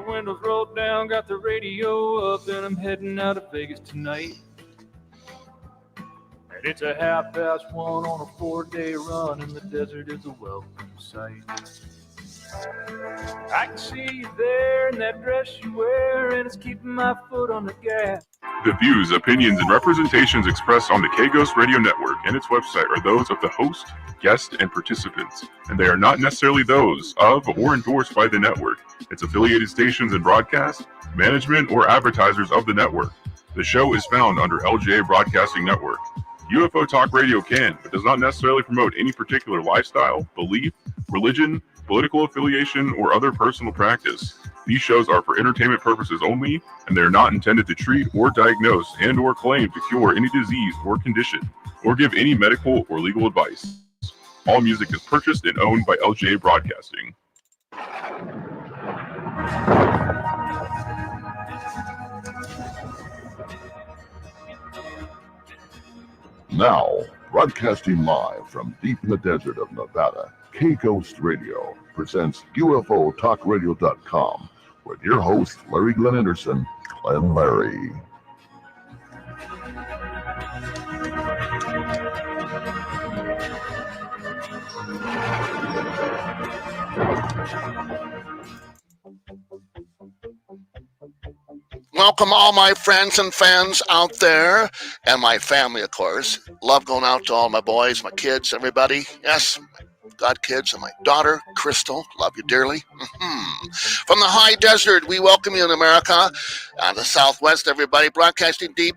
windows rolled down, got the radio up, and I'm heading out of Vegas tonight. And it's a 1:30 on a 4-day run, and the desert is a welcome sight. I can see you there in that dress you wear, and it's keeping my foot on the gas. The views, opinions, and representations expressed on the K-Ghost Radio Network and its website are those of the host, guest, and participants, and they are not necessarily those of or endorsed by the network, its affiliated stations and broadcast, management, or advertisers of the network. The show is found under LJA Broadcasting Network. UFO Talk Radio can, but does not necessarily promote any particular lifestyle, belief, religion, political affiliation, or other personal practice. These shows are for entertainment purposes only, and they are not intended to treat or diagnose and or claim to cure any disease or condition, or give any medical or legal advice. All music is purchased and owned by LJA Broadcasting. Now, broadcasting live from deep in the desert of Nevada, K-Ghost Radio presents UFOTalkRadio.com with your host, Larry Glenn Anderson, Glenn Larry. Welcome all my friends and fans out there, and my family, of course. Love going out to all my boys, my kids, everybody. Yes, God kids, and my daughter, Crystal. Love you dearly. From the high desert, we welcome you in America. The Southwest, everybody, broadcasting deep.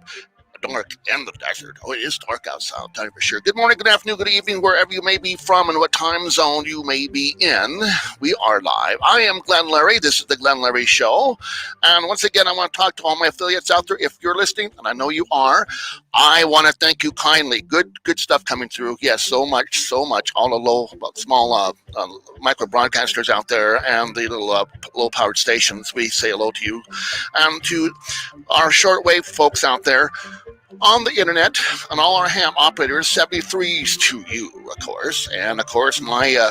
Dark in the desert. Oh, it is dark outside, I'll tell you for sure. Good morning, good afternoon, good evening, wherever you may be from and what time zone you may be in. We are live. I am Glenn Larry. This is the Glenn Larry Show. And once again, I want to talk to all my affiliates out there. If you're listening, and I know you are, I want to thank you kindly. Good stuff coming through. Yes, so much. All the small micro broadcasters out there and the little low-powered stations, we say hello to you. And to our shortwave folks out there on the internet, and all our ham operators, 73s to you, of course. And of course, my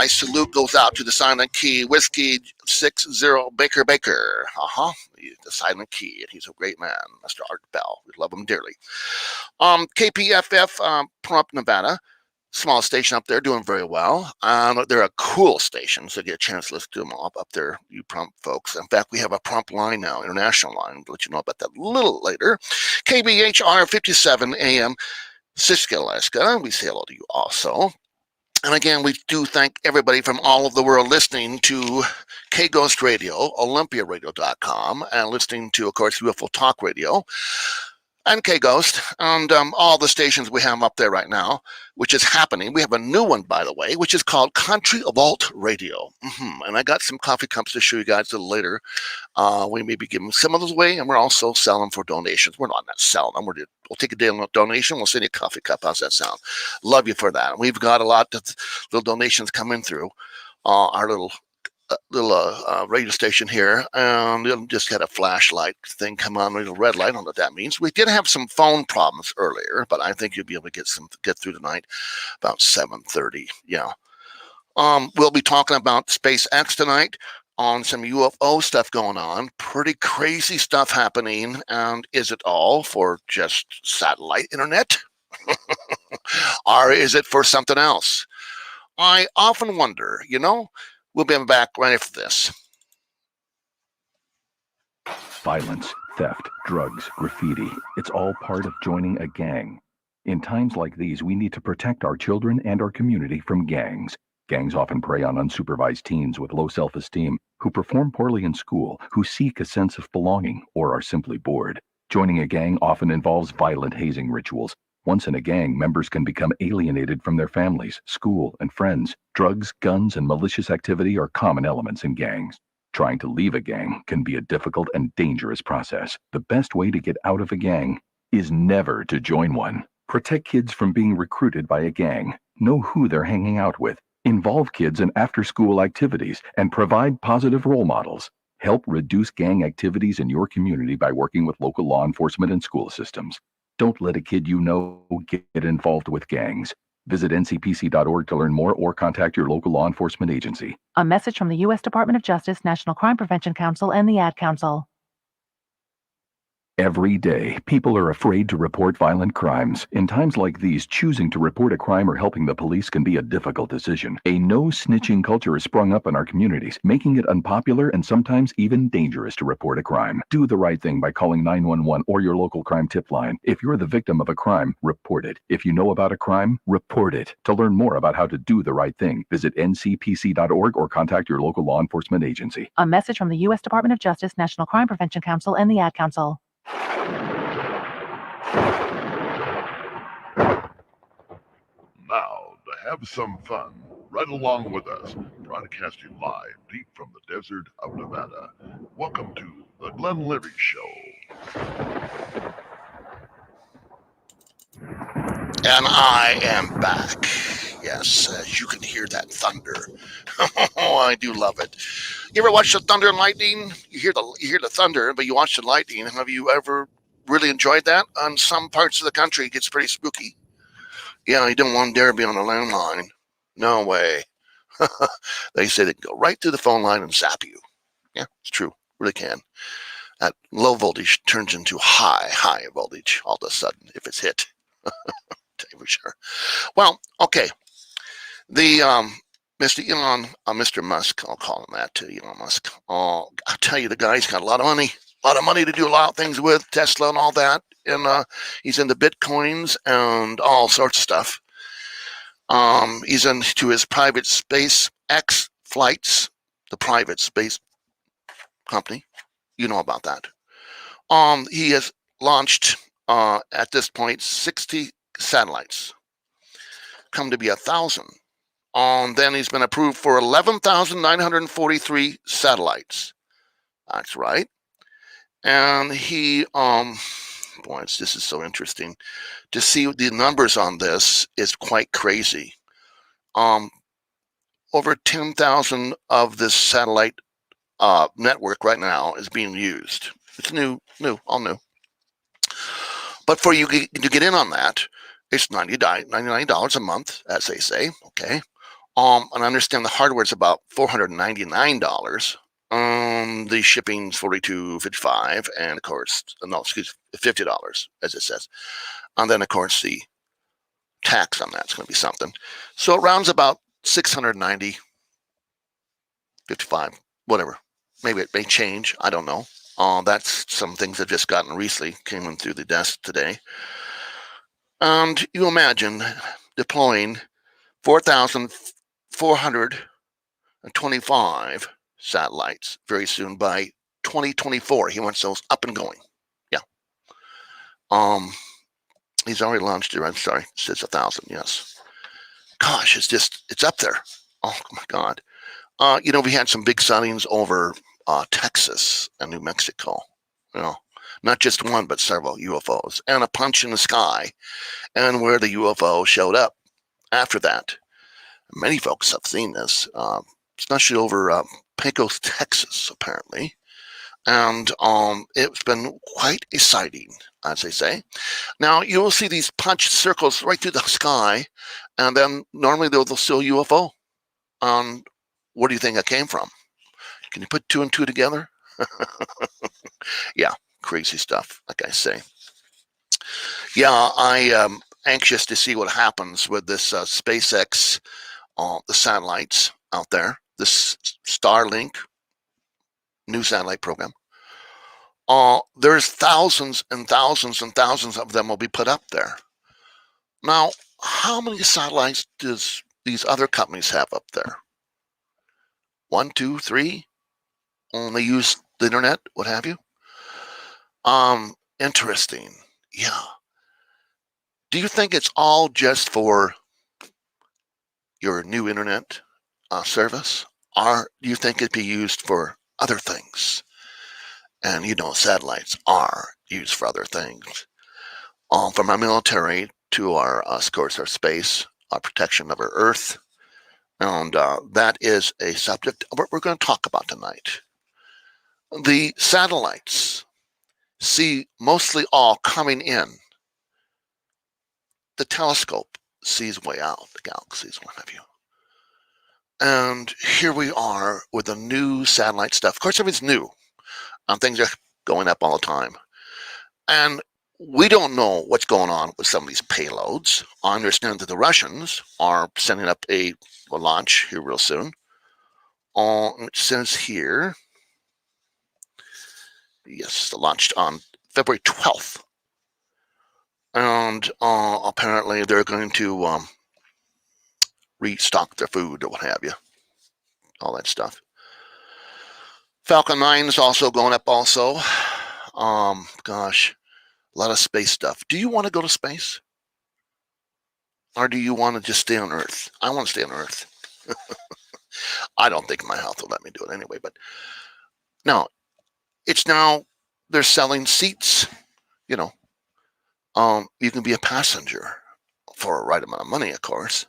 salute goes out to the Silent Key, Whiskey 60 Baker. The Silent Key, and he's a great man, Mr. Art Bell. We love him dearly. KPFF, Pahrump, Nevada. Small station up there, doing very well. They're a cool station, so get a chance to listen to them all up there, you Pahrump folks. In fact, we have a Pahrump line now, international line. I'll let you know about that a little later. KBHR 57 AM, Sitka, Alaska. We say hello to you also. And again, we do thank everybody from all over the world listening to K-Ghost Radio, OlympiaRadio.com, and listening to, of course, UFO Talk Radio. And K-Ghost, and all the stations we have up there right now, which is happening. We have a new one, by the way, which is called Country Vault Radio. And I got some coffee cups to show you guys a little later. We may be giving some of those away, and we're also selling for donations. We're not selling them. We'll take a daily donation. We'll send you a coffee cup. How's that sound? Love you for that. We've got a lot of little donations coming through our little radio station here, and it just had a flashlight thing come on, a little red light. I don't know what that means. We did have some phone problems earlier, but I think you'll be able to get through tonight about 7:30. Yeah. We'll be talking about SpaceX tonight on some UFO stuff going on. Pretty crazy stuff happening. And is it all for just satellite internet? Or is it for something else? I often wonder, We'll be back right after this. Violence, theft, drugs, graffiti. It's all part of joining a gang. In times like these, we need to protect our children and our community from gangs. Gangs often prey on unsupervised teens with low self-esteem, who perform poorly in school, who seek a sense of belonging, or are simply bored. Joining a gang often involves violent hazing rituals. Once in a gang, members can become alienated from their families, school, and friends. Drugs, guns, and malicious activity are common elements in gangs. Trying to leave a gang can be a difficult and dangerous process. The best way to get out of a gang is never to join one. Protect kids from being recruited by a gang. Know who they're hanging out with. Involve kids in after-school activities and provide positive role models. Help reduce gang activities in your community by working with local law enforcement and school systems. Don't let a kid you know get involved with gangs. Visit ncpc.org to learn more or contact your local law enforcement agency. A message from the U.S. Department of Justice, National Crime Prevention Council, and the Ad Council. Every day, people are afraid to report violent crimes. In times like these, choosing to report a crime or helping the police can be a difficult decision. A no-snitching culture has sprung up in our communities, making it unpopular and sometimes even dangerous to report a crime. Do the right thing by calling 911 or your local crime tip line. If you're the victim of a crime, report it. If you know about a crime, report it. To learn more about how to do the right thing, visit ncpc.org or contact your local law enforcement agency. A message from the U.S. Department of Justice, National Crime Prevention Council, and the Ad Council. Now, to have some fun, right along with us, broadcasting live deep from the desert of Nevada. Welcome to the Glenn Leary Show. And I am back. Yes, as you can hear that thunder. Oh, I do love it. You ever watch the thunder and lightning? You hear the thunder, but you watch the lightning. Have you ever really enjoyed that? On some parts of the country, it gets pretty spooky. Yeah, you don't want to dare be on a landline. No way. They say they can go right through the phone line and zap you. Yeah, it's true. Really can. That low voltage turns into high voltage all of a sudden if it's hit. Tell you for sure. Well, okay. The Mr. Musk, I'll call him that too, Elon Musk. I'll tell you, the guy's got a lot of money to do a lot of things with, Tesla and all that. And he's into Bitcoins and all sorts of stuff. He's into his private SpaceX flights, the private space company. You know about that. He has launched, at this point, 60 satellites. Come to be 1,000. Then he's been approved for 11,943 satellites. That's right. And he, boy, this is so interesting. To see the numbers on this is quite crazy. Over 10,000 of this satellite network right now is being used. It's all new. But for you to get in on that, it's $99 a month, as they say. Okay. And I understand the hardware is about $499. The shipping's $42.55, and of course, $50, as it says. And then, of course, the tax on that's going to be something. So it rounds about $690, $55, whatever. Maybe it may change. I don't know. That's some things I've just gotten recently, came in through the desk today. And you imagine deploying 4,425 satellites very soon by 2024. He wants those up and going. Yeah. He's already launched it. I'm sorry. It says 1,000. Yes. Gosh, it's up there. Oh my God. We had some big sightings over Texas and New Mexico. Not just one, but several UFOs, and a punch in the sky, and where the UFO showed up after that. Many folks have seen this, especially over Pecos, Texas, apparently. And it's been quite a sighting, as they say. Now, you will see these punch circles right through the sky, and then normally they'll still UFO. Where do you think that came from? Can you put two and two together? Yeah, crazy stuff, like I say. Yeah, I am anxious to see what happens with this SpaceX, the satellites out there, this Starlink new satellite program. There's thousands and thousands and thousands of them will be put up there. Now, how many satellites does these other companies have up there? 1, 2, 3? They use the internet, what have you? Interesting. Yeah. Do you think it's all just for your new internet service? Or do you think it'd be used for other things? And satellites are used for other things. From our military to our, of course, our space, our protection of our Earth. And that is a subject we're going to talk about tonight. The satellites see mostly all coming in. The telescope sees way out, the galaxies, what have you. And here we are with the new satellite stuff. Of course, everything's new. Things are going up all the time. And we don't know what's going on with some of these payloads. I understand that the Russians are sending up a launch here real soon. It says here, yes, launched on February 12th. And apparently they're going to restock their food or what have you. All that stuff. Falcon 9 is also going up also. Gosh, a lot of space stuff. Do you want to go to space? Or do you want to just stay on Earth? I want to stay on Earth. I don't think my health will let me do it anyway, but no, it's now, they're selling seats, you know. You can be a passenger for a right amount of money, of course.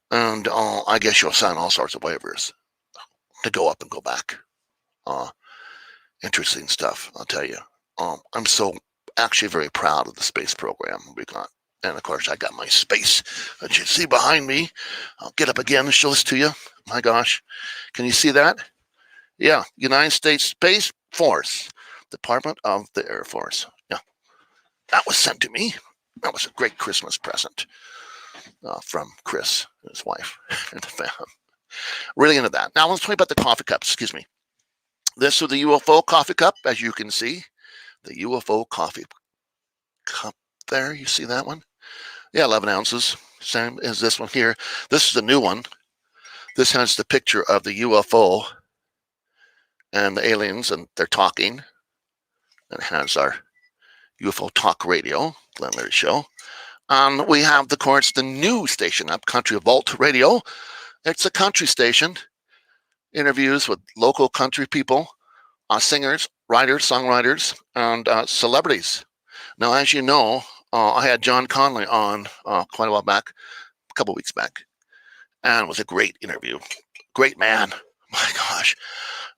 And I guess you'll sign all sorts of waivers to go up and go back. Interesting stuff, I'll tell you. I'm so actually very proud of the space program we got. And of course, I got my space that you see behind me. I'll get up again and show this to you. My gosh, can you see that? Yeah, United States Space Force, Department of the Air Force. Yeah, that was sent to me. That was a great Christmas present from Chris and his wife and the family. Really into that. Now let's talk about the coffee cups. Excuse me. This is the UFO coffee cup, as you can see. The UFO coffee cup there. You see that one? Yeah, 11 ounces. Same as this one here. This is the new one. This has the picture of the UFO and the aliens, and they're talking. And it has our UFO Talk Radio, Glenn Leary Show. And we have, of course, the new station up, Country Vault Radio. It's a country station. Interviews with local country people, singers, writers, songwriters, and celebrities. Now, as you know, I had John Conley on quite a while back, a couple weeks back, and it was a great interview. Great man, my gosh,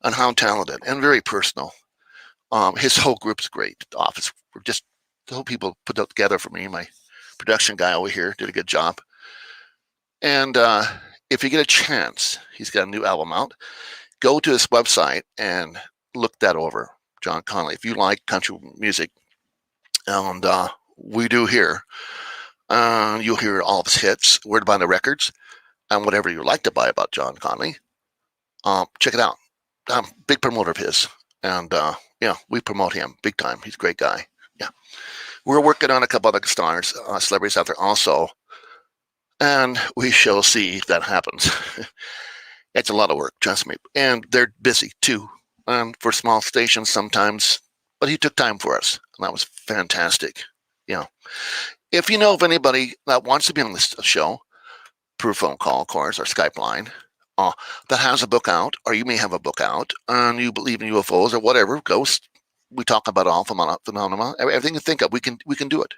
and how talented and very personal. His whole group's great. The office, just the whole people put it together for me. My production guy over here did a good job. And if you get a chance, he's got a new album out. Go to his website and look that over, John Conley. If you like country music, and we do here, you'll hear all of his hits, where to buy the records, and whatever you like to buy about John Conley. Check it out. I'm a big promoter of his, and yeah, we promote him big time. He's a great guy. Yeah, we're working on a couple other stars, celebrities out there also. And we shall see if that happens. It's a lot of work, trust me. And they're busy too, for small stations sometimes. But he took time for us, and that was fantastic. Yeah. If you know of anybody that wants to be on this show, through phone call, of course, or Skype line, that has a book out, or you may have a book out, and you believe in UFOs or whatever, ghosts, we talk about all phenomena, everything you think of, we can do it.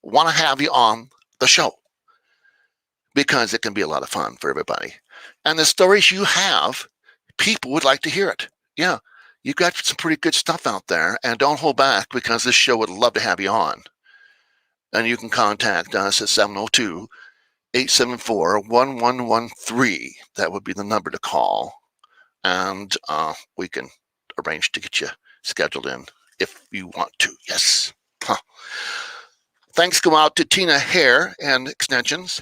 Want to have you on the show, because it can be a lot of fun for everybody. And the stories you have, people would like to hear it. Yeah, you've got some pretty good stuff out there, and don't hold back, because this show would love to have you on. And you can contact us at 702-874-1113. That would be the number to call. And we can arrange to get you scheduled in if you want to. Yes. Thanks go out to Tina Hair and Extensions.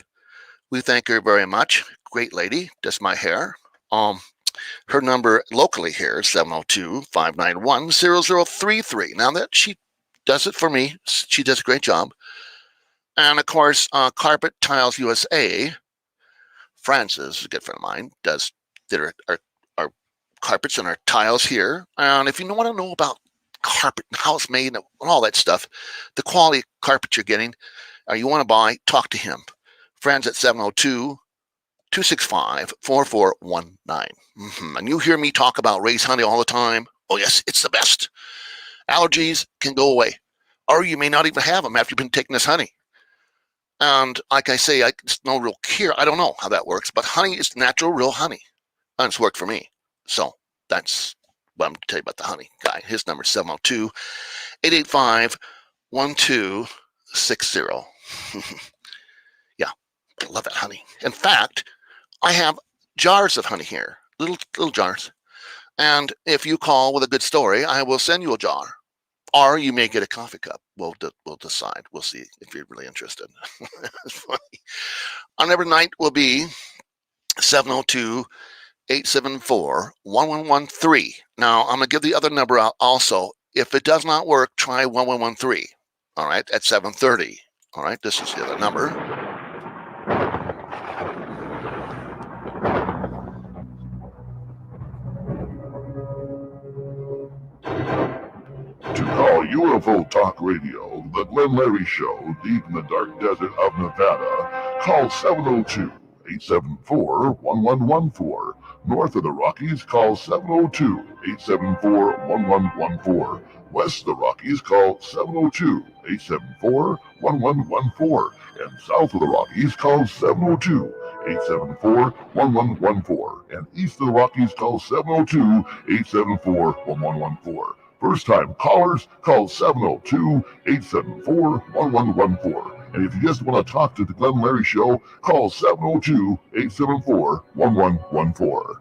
We thank her very much. Great lady, does my hair. Her number locally here is 702-591-0033. Now that she does it for me, she does a great job. And of course, Carpet Tiles USA, Francis, a good friend of mine, did our carpets and our tiles here. And if you want to know about carpet and how it's made and all that stuff, the quality carpet you're getting, or you want to buy, talk to him. Friends at 702-265-4419. And you hear me talk about Ray's honey all the time. Oh, yes, it's the best. Allergies can go away. Or you may not even have them after you've been taking this honey. And like I say, it's no real cure. I don't know how that works, but honey is natural, real honey. And it's worked for me. So that's what I'm going to tell you about the honey guy. His number is 702-885-1260. Yeah, I love that honey. In fact, I have jars of honey here, little jars. And if you call with a good story, I will send you a jar. Or you may get a coffee cup. We'll decide. We'll see if you're really interested. It's funny. Our number night will be 702-874-1113. Now, I'm going to give the other number out also. If it does not work, try 1113. All right, at 7:30. All right, this is the other number. To call UFO Talk Radio, the Glenn Larry Show, deep in the dark desert of Nevada, call 702-874-1114. North of the Rockies, call 702-874-1114. West of the Rockies, call 702-874-1114. And south of the Rockies, call 702-874-1114. And east of the Rockies, call 702-874-1114. First time callers, call 702-874-1114. And if you just want to talk to the Glenn Larry Show, call 702-874-1114.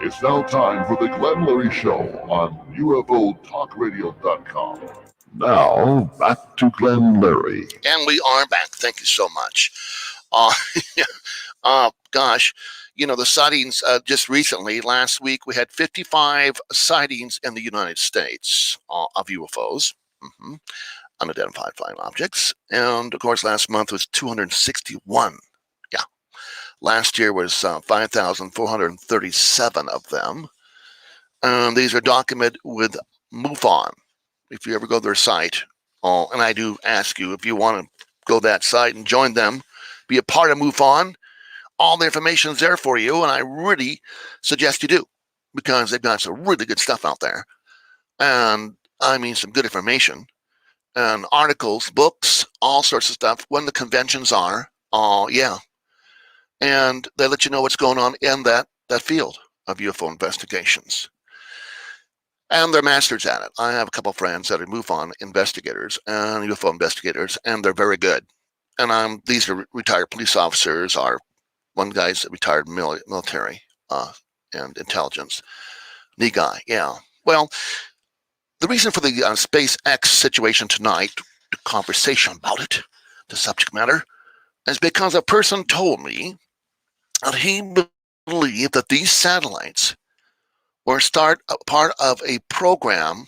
It's now time for the Glenn Larry Show on UFOTalkRadio.com. Now, back to Glenn Larry. And we are back. Thank you so much. Gosh, you know, the sightings just recently, last week, we had 55 sightings in the United States of UFOs, unidentified flying objects. And, of course, last month was 261. Yeah. Last year was 5,437 of them. And these are documented with MUFON. If you ever go to their site, and I do ask you, if you want to go to that site and join them, be a part of MUFON, all the information is there for you, and I really suggest you do, because they've got some really good stuff out there. And I mean some good information, and articles, books, all sorts of stuff, when the conventions are, yeah. And they let you know what's going on in that field of UFO investigations. And they're masters at it. I have a couple of friends that are MUFON investigators and UFO investigators, and they're very good. And these are retired police officers. One guy's retired military and intelligence. Neat guy, yeah. Well, the reason for the SpaceX situation tonight, the conversation about it, the subject matter, is because a person told me that he believed that these satellites or start a part of a program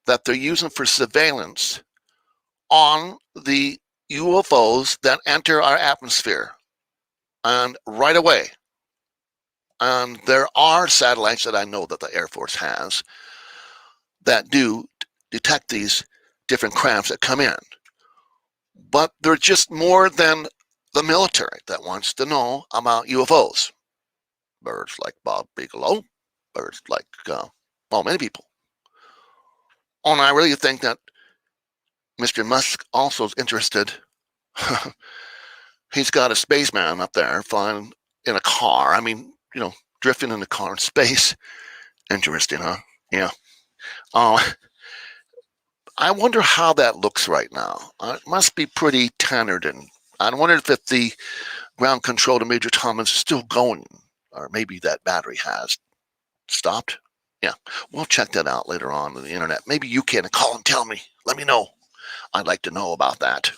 that they're using for surveillance on the UFOs that enter our atmosphere. And right away, and there are satellites that I know that the Air Force has that do detect these different crafts that come in. But they're just more than the military that wants to know about UFOs. Birds like Bob Bigelow, birds like, many people. And I really think that Mr. Musk also is interested. He's got a spaceman up there flying in a car. I mean, drifting in a car in space. Interesting, huh? Yeah. I wonder how that looks right now. It must be pretty tenured, and I wonder if the ground control to Major Thomas is still going, or maybe that battery has stopped. Yeah, we'll check that out later on the internet. Maybe you can call and tell me. Let me know. I'd like to know about that.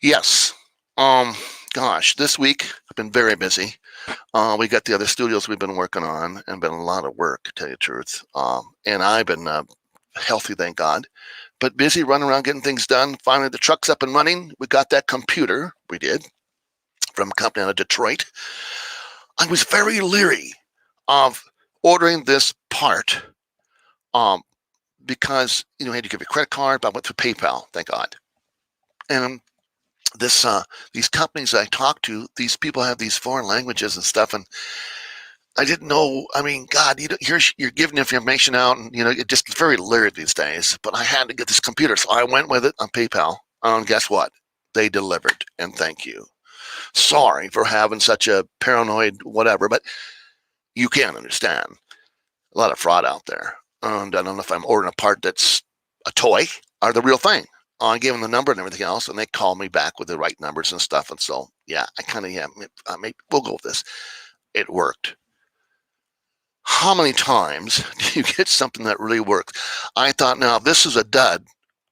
Yes. Gosh, this week I've been very busy. We got the other studios we've been working on, and been a lot of work, to tell you the truth. And I've been healthy, thank God, but busy running around getting things done. Finally, the truck's up and running. We got that computer. We did, from a company out of Detroit. I was very leery of ordering this part because you had to give your credit card, but I went through PayPal, thank God. And these companies I talk to, these people have these foreign languages and stuff, and I didn't know. I mean, God, you're giving information out, and it just very leery these days. But I had to get this computer, so I went with it on PayPal. And guess what? they delivered, and thank you. Sorry for having such a paranoid whatever, but you can understand. A lot of fraud out there. And I don't know if I'm ordering a part that's a toy or the real thing. I gave them the number and everything else, and they called me back with the right numbers and stuff. And so, yeah, I kind of, maybe we'll go with this. It worked. How many times do you get something that really works? I thought, now, if this is a dud,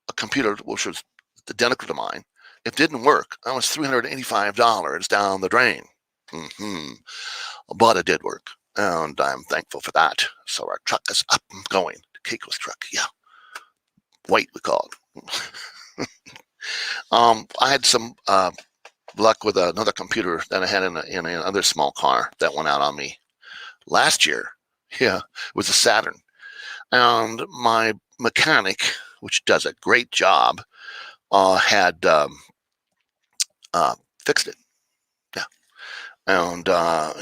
a computer, which was identical to mine, it didn't work. That was $385 down the drain. But it did work, and I'm thankful for that. So our truck is up and going. The Keiko's truck, yeah. White, we call it. I had some luck with another computer that I had in another small car that went out on me last year. Yeah, it was a Saturn. And my mechanic, which does a great job, had fixed it. Yeah. And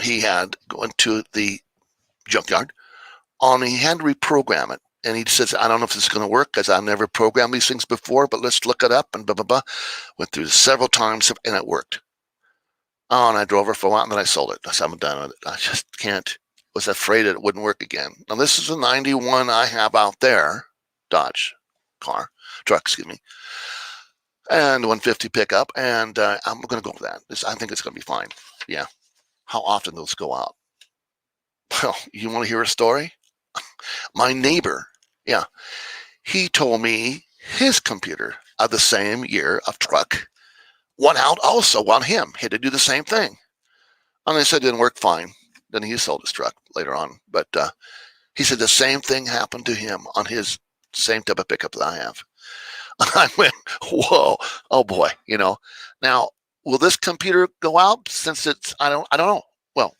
he had gone to the junkyard, and he had to reprogram it. And he says, I don't know if this is going to work because I've never programmed these things before, but let's look it up and blah, blah, blah. Went through several times and it worked. Oh, and I drove her for a while and then I sold it. I said, I'm done with it. I just can't. Was afraid it wouldn't work again. Now, this is a 91 I have out there, Dodge truck, excuse me, and 150 pickup. And I'm going to go with that. I think it's going to be fine. Yeah. How often those go out? Well, you want to hear a story? My neighbor, yeah, he told me his computer of the same year of truck went out also on him. He had to do the same thing. And they said it didn't work fine. Then he sold his truck later on. But he said the same thing happened to him on his same type of pickup that I have. And I went, whoa, oh boy, Now, will this computer go out since it's, I don't know. Well,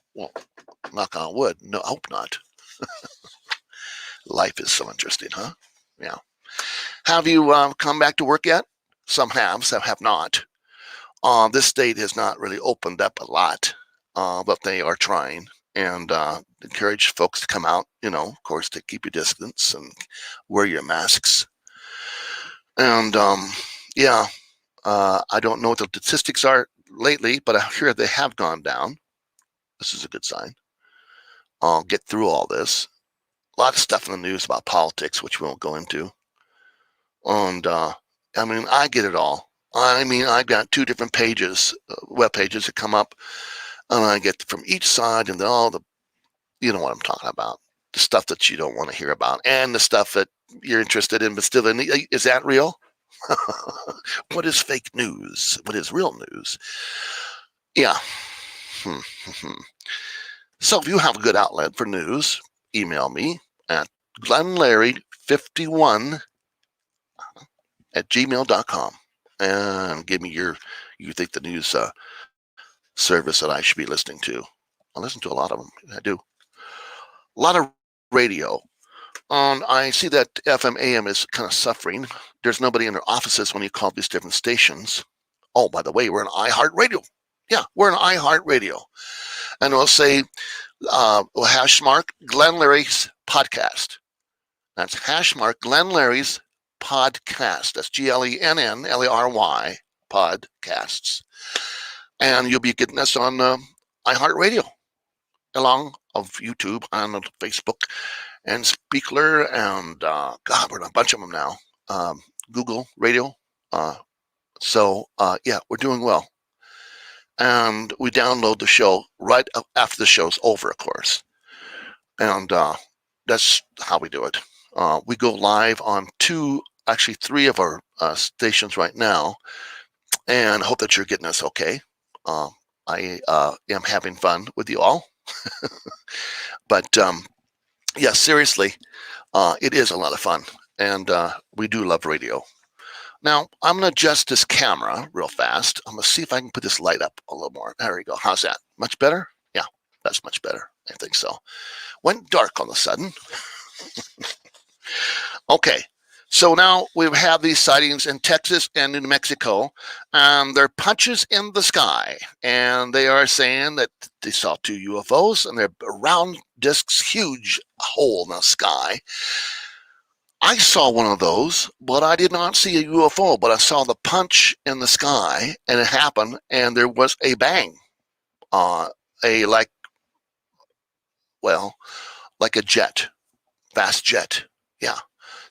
knock on wood. No, I hope not. Life is so interesting, huh? Yeah. Have you come back to work yet? Some have, some have not. This state has not really opened up a lot, but they are trying and encourage folks to come out, of course, to keep your distance and wear your masks. And yeah, I don't know what the statistics are lately, but I hear they have gone down. This is a good sign. I'll get through all this. A lot of stuff in the news about politics, which we won't go into. And I get it all. I've got 2 different pages, web pages that come up, and I get from each side and all the, you know what I'm talking about, the stuff that you don't want to hear about, and the stuff that you're interested in, but still, is that real? What is fake news? What is real news? Yeah. So if you have a good outlet for news, email me at glennlarry51 at gmail.com and give me you think the news service that I should be listening to. I listen to a lot of them. I do. A lot of radio. I see that FM AM is kind of suffering. There's nobody in their offices when you call these different stations. Oh, by the way, we're an iHeartRadio. Yeah, we're an iHeartRadio. And we'll say, # Glenn Larry's podcast. That's # Glenn Larry's podcast. That's GLENNLARY podcasts. And you'll be getting us on iHeartRadio, along of YouTube and Facebook and Speakler and God, we're on a bunch of them now. Google Radio. So yeah, we're doing well. And we download the show right after the show's over, of course. And that's how we do it. We go live on 3 of our stations right now, and I hope that you're getting us okay. I am having fun with you all. But yeah, seriously, it is a lot of fun, and we do love radio. Now, I'm going to adjust this camera real fast. I'm going to see if I can put this light up a little more. There we go. How's that? Much better? Yeah, that's much better. I think so. Went dark all of a sudden. Okay, so now we have these sightings in Texas and New Mexico. They're punches in the sky, and they are saying that they saw 2 UFOs, and they're round discs, huge hole in the sky. I saw one of those, but I did not see a UFO, but I saw the punch in the sky, and it happened, and there was a bang, like a jet, fast jet, yeah,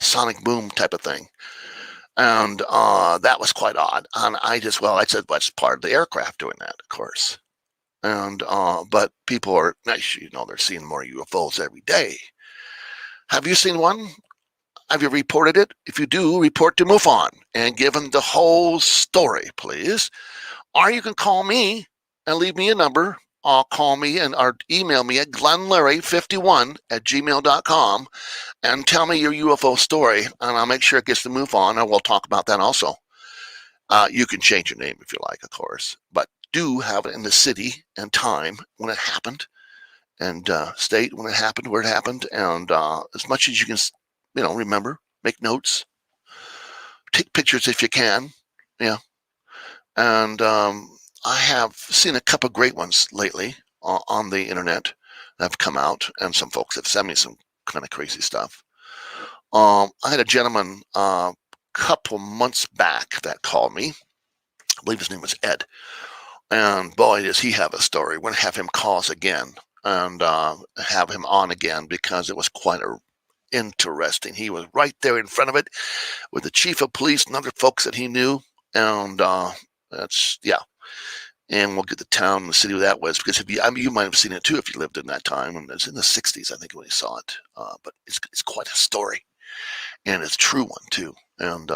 sonic boom type of thing. And that was quite odd. And I said, what's part of the aircraft doing that, of course. And but people are nice, they're seeing more UFOs every day. Have you seen one? Have you reported it? If you do, report to MUFON and give them the whole story, please. Or you can call me and leave me a number. Call me or email me at glennlarry51@gmail.com and tell me your UFO story, and I'll make sure it gets to MUFON, and we'll talk about that also. You can change your name if you like, of course, but do have it in the city and time when it happened, and state when it happened, where it happened, and as much as you can, remember, make notes, take pictures if you can, yeah. And I have seen a couple great ones lately on the internet that have come out, and some folks have sent me some kind of crazy stuff. I had a gentleman a couple months back that called me. I believe his name was Ed. And boy, does he have a story. We're going to have him call us again and have him on again, because it was quite interesting. He was right there in front of it with the chief of police and other folks that he knew. And and we'll get the town and the city where that was, because you might have seen it too if you lived in that time. And it's in the 60s, I think, when he saw it. But it's quite a story, and it's a true one too. And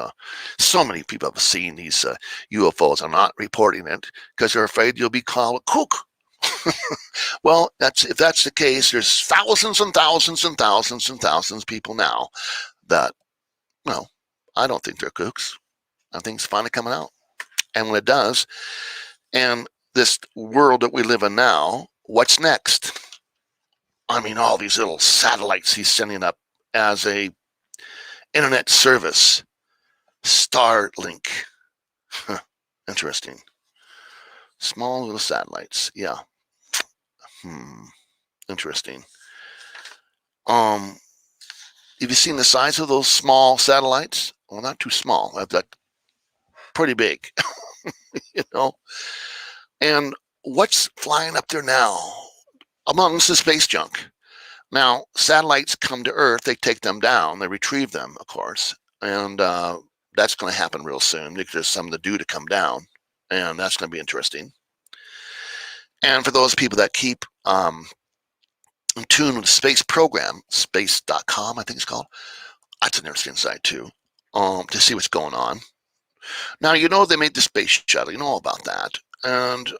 so many people have seen these UFOs are not reporting it because they're afraid you'll be called a kook. Well, if that's the case, there's thousands and thousands and thousands and thousands of people now that, I don't think they're kooks. I think it's finally coming out. And when it does, and this world that we live in now, what's next? I mean, all these little satellites he's sending up as a internet service. Starlink. Interesting. Small little satellites. Yeah. Interesting. Have you seen the size of those small satellites? Well, not too small. They're pretty big. And what's flying up there now? Amongst the space junk. Now, satellites come to Earth, they take them down, they retrieve them, of course, and that's going to happen real soon, because there's some that due to come down, and that's going to be interesting. And for those people that keep in tune with the space program, space.com, I think it's called, that's an interesting site too, to see what's going on. Now, they made the space shuttle, you know all about that. And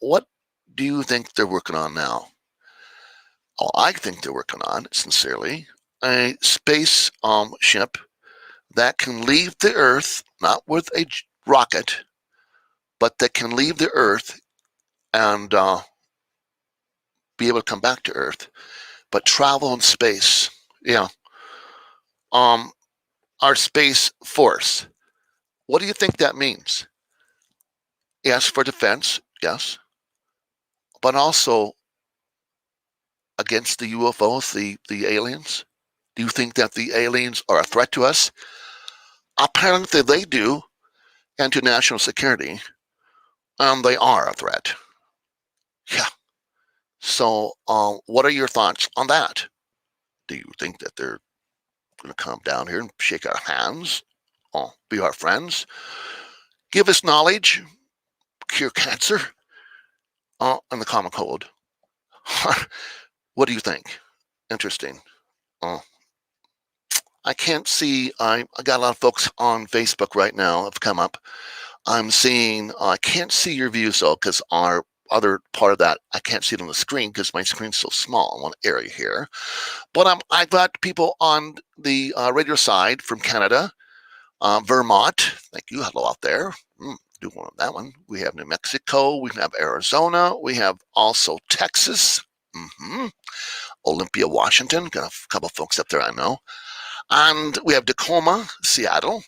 what do you think they're working on now? Oh, I think they're working on, sincerely, a space ship that can leave the Earth, not with a rocket, but that can leave the Earth and be able to come back to Earth, but travel in space. Yeah. Our Space Force. What do you think that means? Yes, for defense, yes, but also against the UFOs, the aliens. Do you think that the aliens are a threat to us? Apparently they do, and to national security, they are a threat. Yeah. So what are your thoughts on that? Do you think that they're going to come down here and shake our hands, be our friends, give us knowledge, cure cancer, and the common cold? What do you think? Interesting. I can't see. I got a lot of folks on Facebook right now have come up. I'm seeing. I can't see your views though, because our other part of that, I can't see it on the screen because my screen's so small in one area here. But I've got people on the radio side from Canada, Vermont. Thank you. Hello out there. Do one of that one. We have New Mexico. We have Arizona. We have also Texas. Olympia, Washington. Got a couple of folks up there I know. And we have Tacoma, Seattle,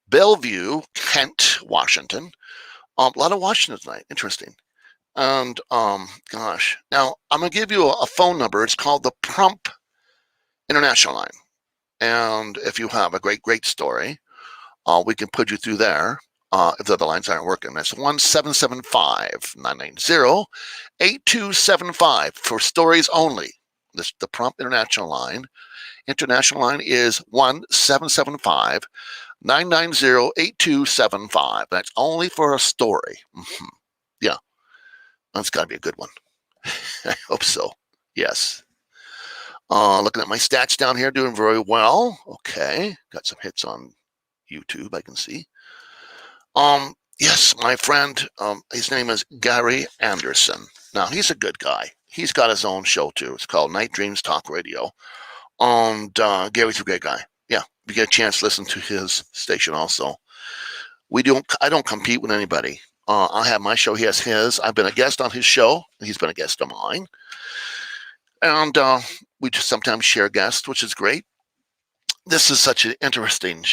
Bellevue, Kent, Washington. A lot of Washington tonight. Interesting. And gosh, now I'm gonna give you a phone number. It's called the Prump International Line. And if you have a great story, we can put you through there. If the other lines aren't working, that's 1-775-990-8275 for stories only. The Prompt International line. International line is 1-775-990-8275. That's only for a story. Yeah, that's got to be a good one. I hope so. Yes. Looking at my stats down here, doing very well. Okay, got some hits on YouTube, I can see. Yes, my friend, his name is Gary Anderson. Now, he's a good guy. He's got his own show, too. It's called Night Dreams Talk Radio. And Gary's a great guy. Yeah, you get a chance to listen to his station also. I don't compete with anybody. I have my show, he has his. I've been a guest on his show. He's been a guest of mine. And we just sometimes share guests, which is great. This is such an interesting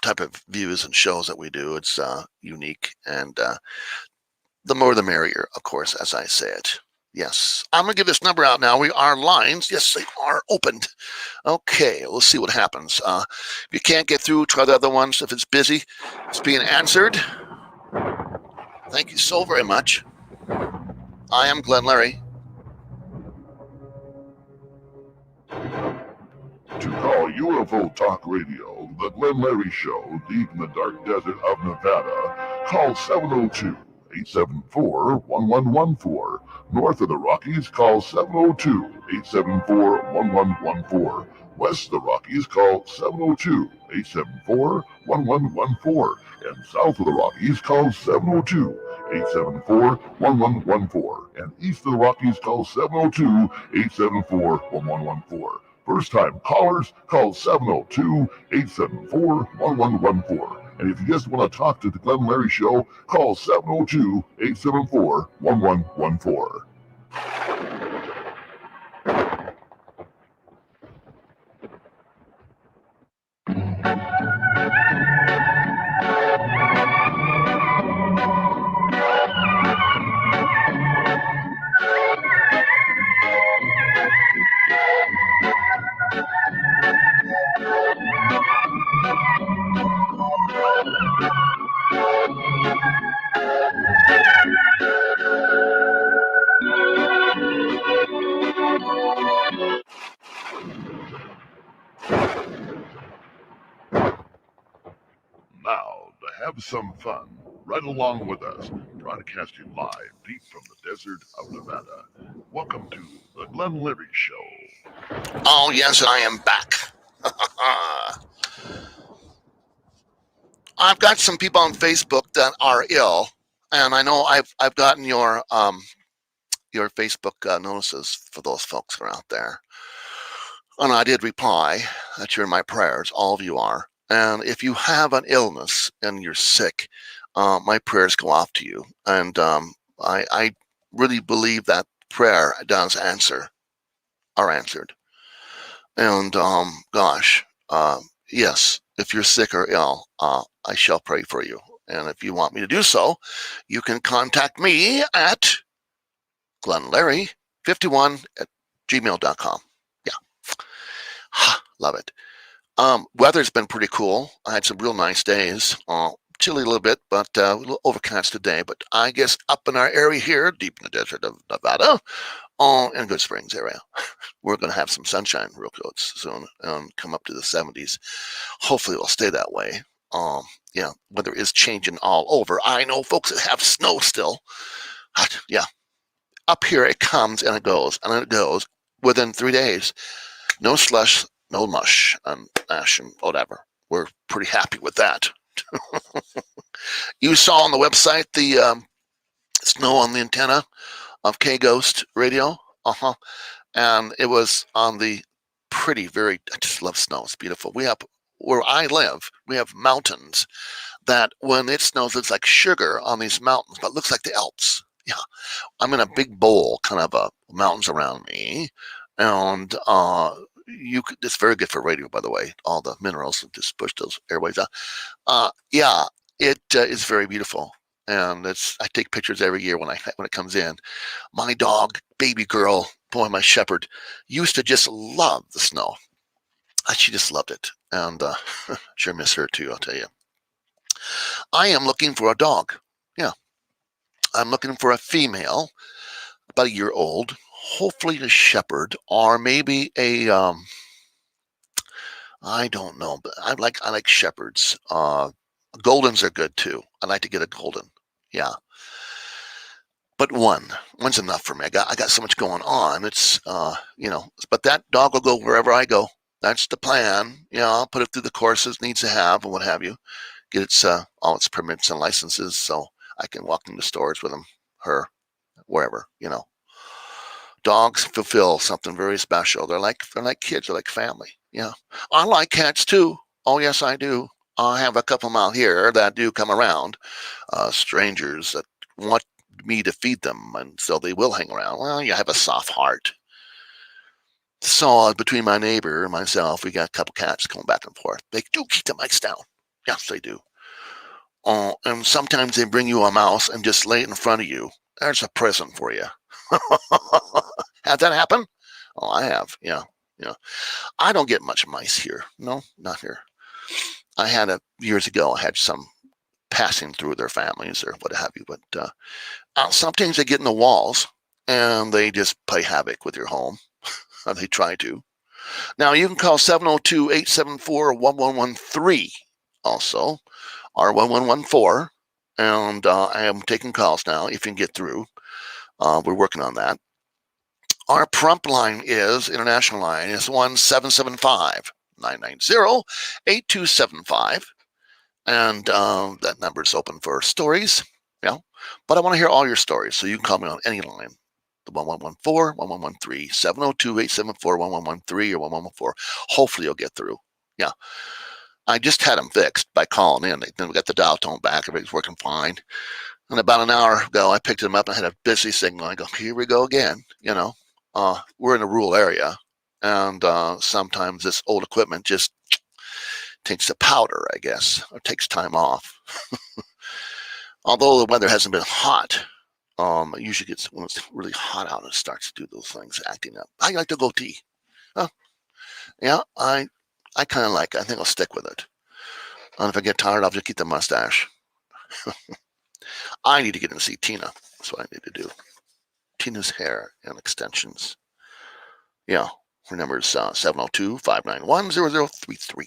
type of views and shows that we do. It's unique, and the more the merrier, of course, as I say it. Yes, I'm going to give this number out now. Our lines, yes, they are opened. Okay, we'll see what happens. If you can't get through, try the other ones. If it's busy, it's being answered. Thank you so very much. I am Glenn Larry. To call UFO Talk Radio, the Glenn Larry Show, deep in the dark desert of Nevada, call 702-874-1114. North of the Rockies, call 702-874-1114. West of the Rockies, call 702-874-1114. And south of the Rockies, call 702-874-1114. And east of the Rockies, call 702-874-1114. First-time callers, call 702-874-1114. And if you just want to talk to the Glenn Larry Show, call 702-874-1114. Now, to have some fun, right along with us, broadcasting live deep from the desert of Nevada. Welcome to the Glenn Larry Show. Oh, yes, I am back. I've got some people on Facebook that are ill, and I know I've gotten your Facebook notices for those folks who are out there. And I did reply that you're in my prayers. All of you are. And if you have an illness and you're sick, my prayers go off to you. And I really believe that prayer does are answered. And yes, if you're sick or ill, I shall pray for you. And if you want me to do so, you can contact me at glennlarry51@gmail.com. Yeah. Love it. Weather's been pretty cool. I had some real nice days. Chilly a little bit, but a little overcast today. But I guess up in our area here, deep in the desert of Nevada, in Good Springs area, we're going to have some sunshine real close soon and come up to the 70s. Hopefully it'll stay that way. Yeah, weather is changing all over. I know folks that have snow still. But, yeah, up here it comes and it goes, and it goes within 3 days. No slush, no mush, and ash and whatever. We're pretty happy with that. You saw on the website the snow on the antenna of K-Ghost Radio. And it was on the pretty, I just love snow. It's beautiful. Where I live, we have mountains that when it snows, it's like sugar on these mountains, but it looks like the Alps. Yeah. I'm in a big bowl, kind of mountains around me. And it's very good for radio, by the way. All the minerals just push those airways out. Yeah, it is very beautiful. And I take pictures every year when it comes in. My dog, baby girl, boy, my shepherd, used to just love the snow. She just loved it. And sure miss her too, I'll tell you. I am looking for a dog. Yeah. I'm looking for a female, about a year old, hopefully a shepherd, or maybe a I don't know, but I like shepherds. Goldens are good too. I'd like to get a golden. Yeah. But one's enough for me. I got so much going on. It's but that dog will go wherever I go. That's the plan. I'll put it through the courses it needs to have and what have you. Get its all its permits and licenses so I can walk into stores with them, her, wherever. Dogs fulfill something very special. They're like kids. They're like family. Yeah. I like cats too. Oh yes, I do. I have a couple of them out here that do come around. Strangers that want me to feed them, and so they will hang around. Well, you have a soft heart. So between my neighbor and myself, we got a couple cats going back and forth. They do keep the mics down. Yes, they do. And sometimes they bring you a mouse and just lay it in front of you. There's a present for you. Have that happen? Oh, I have. Yeah. I don't get much mice here. No, not here. I had years ago. I had some passing through their families or what have you. But sometimes they get in the walls and they just play havoc with your home. They try to. Now you can call 702-874-1113 also, or 1114. And I am taking calls now if you can get through. We're working on that. Our prompt line is, international line, is 1-775-990-8275. And that number is open for stories. Yeah. But I want to hear all your stories. So you can call me on any line. The 1114, 1113, 702-874-1113 or 1114. Hopefully you'll get through. Yeah. I just had them fixed by calling in. Then we got the dial tone back. Everything's working fine. And about an hour ago, I picked them up and had a busy signal. I go, here we go again. We're in a rural area, and sometimes this old equipment just takes the powder, I guess, or takes time off. Although the weather hasn't been hot, it usually gets, when it's really hot out, it starts to do those things, acting up. I like the goatee. Yeah, I kind of like it. I think I'll stick with it. And if I get tired, I'll just keep the mustache. I need to get in and see Tina. That's what I need to do. Tina's hair and extensions. Yeah, her number is 702-591-0033.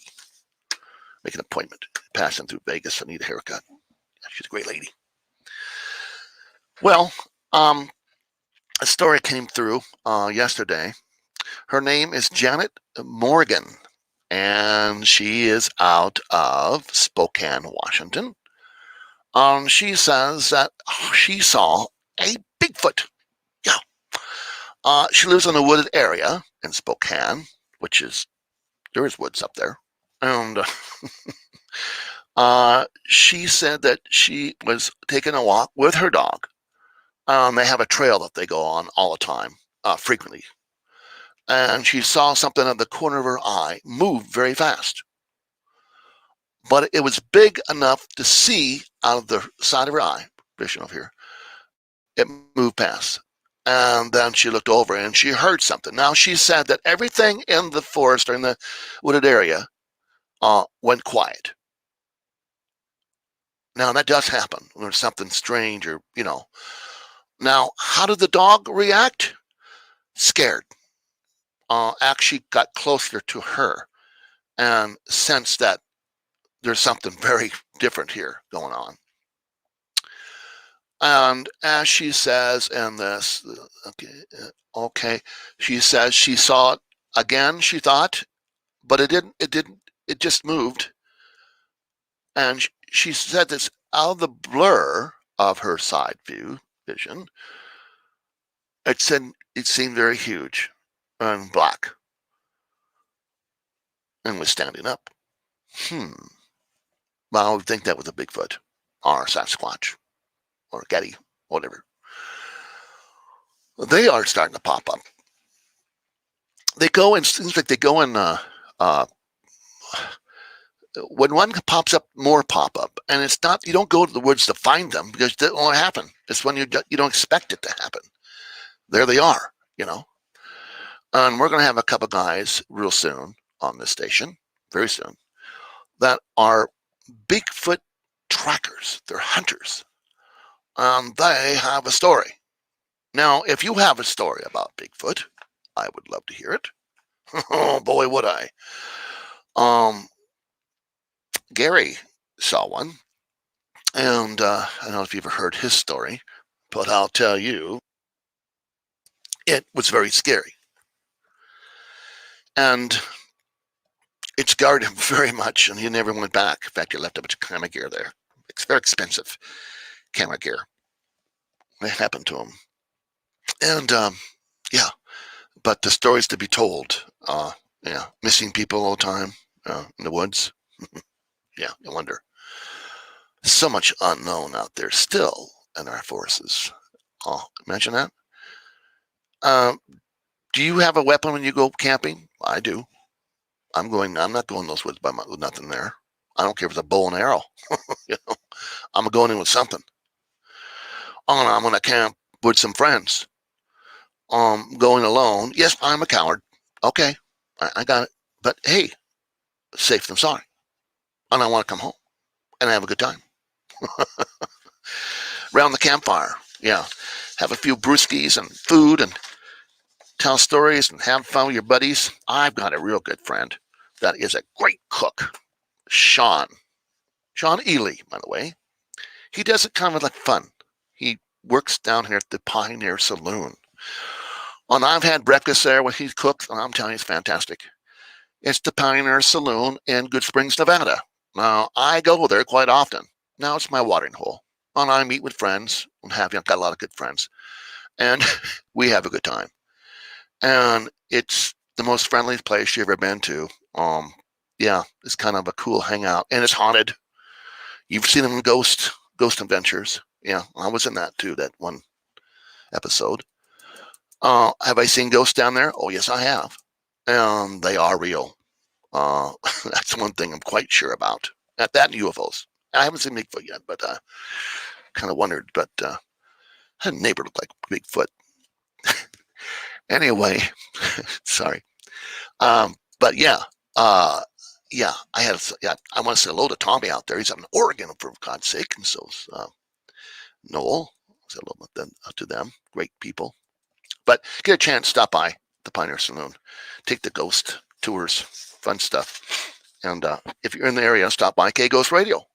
Make an appointment. Passing through Vegas. I need a haircut. She's a great lady. Well, a story came through yesterday. Her name is Janet Morgan, and she is out of Spokane, Washington. She says that she saw a Bigfoot. Yeah. She lives in a wooded area in Spokane, which there is woods up there. And she said that she was taking a walk with her dog. They have a trail that they go on all the time, frequently. And she saw something at the corner of her eye move very fast. But it was big enough to see out of the side of her eye, vision of here. It moved past. And then she looked over and she heard something. Now, she said that everything in the forest or in the wooded area went quiet. Now, that does happen when there's something strange or, Now, how did the dog react? Scared. Actually got closer to her and sensed that there's something very different here going on. And as she says in this, she says she saw it again, she thought, but it just moved. And she said this out of the blur of her side vision. It seemed very huge and black and was standing up. Well, I would think that was a Bigfoot or a Sasquatch or a Getty, whatever. They are starting to pop up. They go in, seems like they go in, when one pops up, more pop up. And it's not, you don't go to the woods to find them because it won't happen. It's when you don't expect it to happen. There they are, And we're going to have a couple guys real soon on this station very soon that are Bigfoot trackers. They're hunters. And they have a story. Now, if you have a story about Bigfoot, I would love to hear it. Oh boy, would I. Gary saw one, and I don't know if you've ever heard his story, but I'll tell you, it was very scary. And it scarred him very much, and he never went back. In fact, he left a bunch of camera gear there. It's very expensive camera gear. It happened to him. And, yeah, but the stories to be told, missing people all the time in the woods. Yeah, you wonder. So much unknown out there still in our forces. Oh, imagine that. Do you have a weapon when you go camping? I do. I'm not going those woods with nothing there. I don't care if it's a bow and arrow. I'm going in with something. I'm going to camp with some friends. Going alone. Yes, I'm a coward. Okay, I got it. But hey, safe than sorry. And I want to come home and have a good time. Around the campfire. Yeah. Have a few brewskis and food and tell stories and have fun with your buddies. I've got a real good friend that is a great cook. Sean Ely, by the way. He does it kind of like fun. He works down here at the Pioneer Saloon. And I've had breakfast there when he cooks, and I'm telling you, it's fantastic. It's the Pioneer Saloon in Good Springs, Nevada. Now, I go there quite often. Now it's my watering hole. And I meet with friends. I've got a lot of good friends. And we have a good time. And it's the most friendly place you've ever been to. Yeah, it's kind of a cool hangout. And it's haunted. You've seen them in Ghost Adventures. Yeah, I was in that too, that one episode. Have I seen ghosts down there? Oh, yes, I have. And they are real. That's one thing I'm quite sure about. At that and UFOs. I haven't seen Bigfoot yet, but kind of wondered. But I had a neighbor look like Bigfoot. Anyway, sorry. But yeah, I want to say hello to Tommy out there. He's up in Oregon, for God's sake, and so Noel. Say hello to them. Great people. But get a chance, stop by the Pioneer Saloon, take the ghost tours, fun stuff. And if you're in the area, stop by K-Ghost Radio.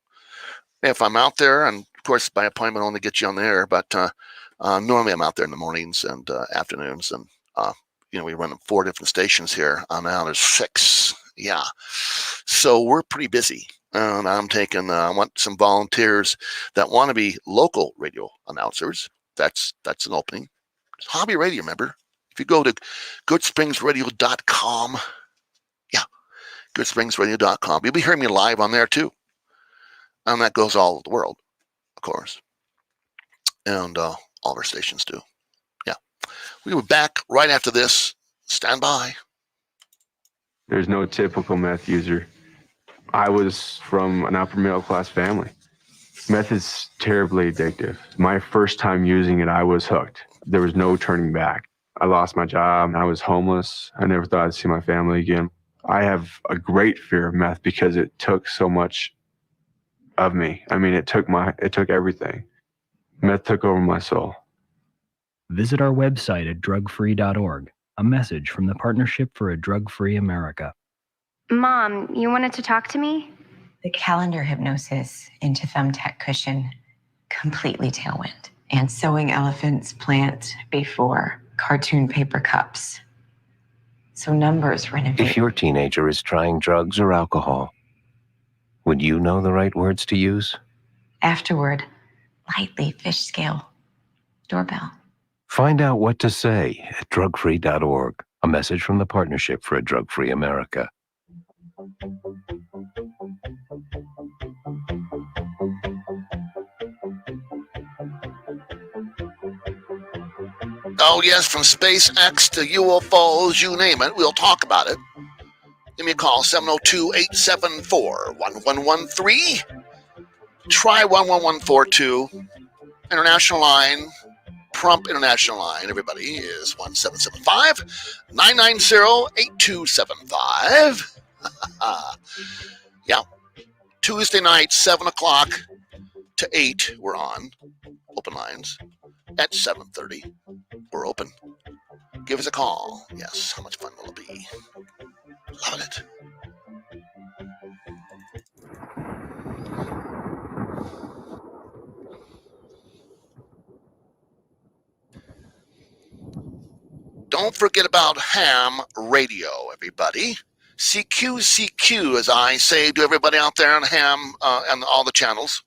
If I'm out there, and of course by appointment only get you on the air, but normally I'm out there in the mornings and afternoons, and we run 4 different stations here. Now there's 6. Yeah, so we're pretty busy. And I'm taking. I want some volunteers that want to be local radio announcers. That's an opening. It's hobby radio, remember? If you go to goodspringsradio.com, goodspringsradio.com, you'll be hearing me live on there too. And that goes all over the world, of course. And all our stations do. Yeah. We will be back right after this. Stand by. There's no typical meth user. I was from an upper middle class family. Meth is terribly addictive. My first time using it, I was hooked. There was no turning back. I lost my job. I was homeless. I never thought I'd see my family again. I have a great fear of meth because it took so much of me. I mean, it took everything. Meth took over my soul. Visit our website at drugfree.org. A message from the Partnership for a Drug-Free America. Mom, you wanted to talk to me? The calendar hypnosis into thumbtack cushion, completely tailwind. And sewing elephants plant before cartoon paper cups. So numbers renovate. If your teenager is trying drugs or alcohol, would you know the right words to use? Afterward, lightly fish scale. Doorbell. Find out what to say at drugfree.org. A message from the Partnership for a Drug-Free America. Oh, yes, from SpaceX to UFOs, you name it, we'll talk about it. Give me a call, 702-874-1113. Try 11142. International line, Prompt International line, everybody, is 1775-990-8275. Yeah. Tuesday night, 7 o'clock to 8, we're on. Open lines. At 7:30, we're open. Give us a call. Yes, how much fun will it be? Loving it. Don't forget about ham radio, everybody. CQ, as I say to everybody out there on ham and all the channels.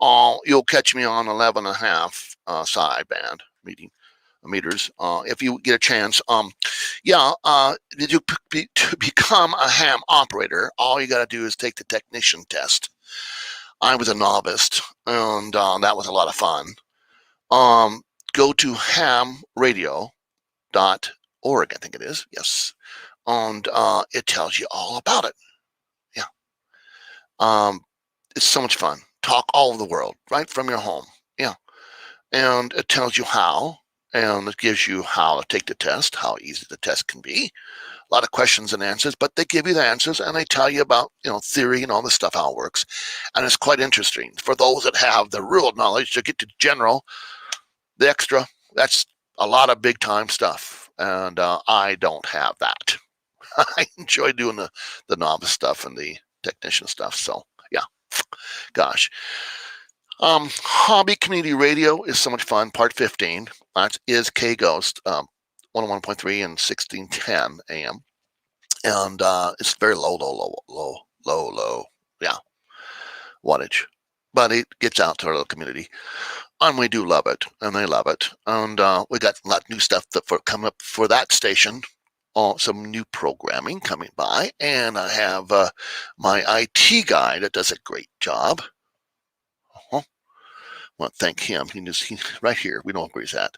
You'll catch me on 11.5 sideband meters if you get a chance. Did you to become a ham operator? All you got to do is take the technician test. I was a novice, and that was a lot of fun. Go to hamradio.org, I think it is. Yes, and it tells you all about it. Yeah, it's so much fun. Talk all over the world, right from your home. Yeah, and it tells you how, and it gives you how to take the test, how easy the test can be. A lot of questions and answers, but they give you the answers and they tell you about, theory and all this stuff, how it works. And it's quite interesting. For those that have the real knowledge to get to general, the extra, that's a lot of big time stuff. And I don't have that. I enjoy doing the novice stuff and the technician stuff. So, yeah, gosh. Hobby Community Radio is so much fun. Part 15. That is K-Ghost, 101.3 and 1610 AM. And it's very low, yeah, wattage. But it gets out to our little community. And we do love it, and they love it. And we got a lot of new stuff coming up for that station. Some new programming coming by. And I have my IT guy that does a great job. I want to thank him. He's right here. We know where he's at.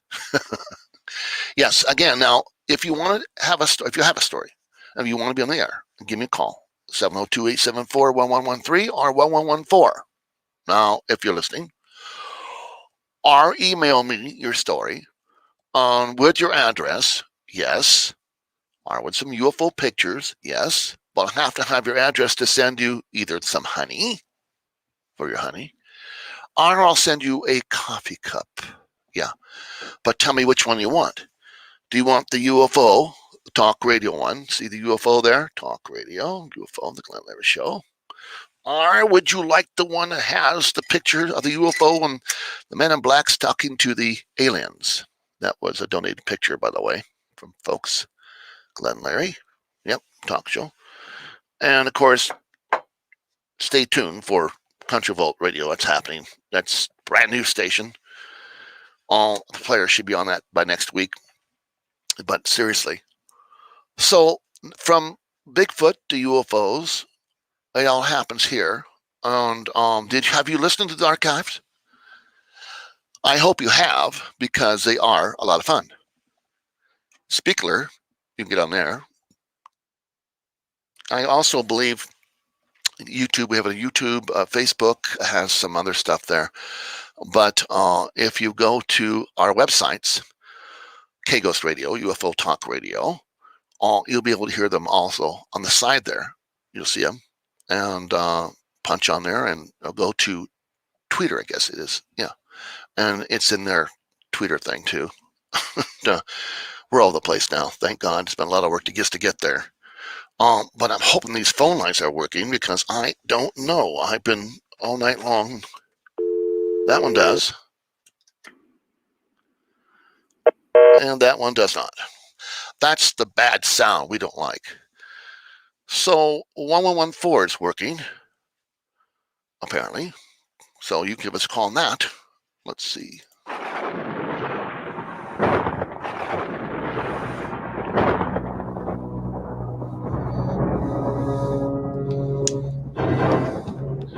Yes, again, now, if you want to have a story, and you want to be on the air, give me a call, 702-874-1113 or 1114. Now, if you're listening, or email me your story with your address, yes, or with some UFO pictures, yes, but I have to have your address to send you either some honey for your honey, or I'll send you a coffee cup. Yeah, but tell me which one you want. Do you want the UFO Talk Radio one? See the UFO there? Talk Radio, UFO, the Glenn Larry Show. Or would you like the one that has the picture of the UFO and the men in blacks talking to the aliens? That was a donated picture, by the way, from folks. Glenn Larry. Yep, talk show. And, of course, stay tuned for Country Vault Radio. That's happening. That's a brand new station. All the players should be on that by next week. But seriously. So from Bigfoot to UFOs, it all happens here. And have you listened to the archives? I hope you have, because they are a lot of fun. Speakler, you can get on there. I also believe YouTube, we have a YouTube, Facebook has some other stuff there. But if you go to our websites, K-Ghost Radio, UFO Talk Radio, you'll be able to hear them also on the side there. You'll see them. And punch on there and go to Twitter, I guess it is. Yeah. And it's in their Twitter thing, too. We're all over the place now. Thank God. It's been a lot of work to get there. But I'm hoping these phone lines are working, because I don't know. I've been all night long. That one does. And that one does not. That's the bad sound we don't like. So 1114 is working, apparently. So you can give us a call on that. Let's see.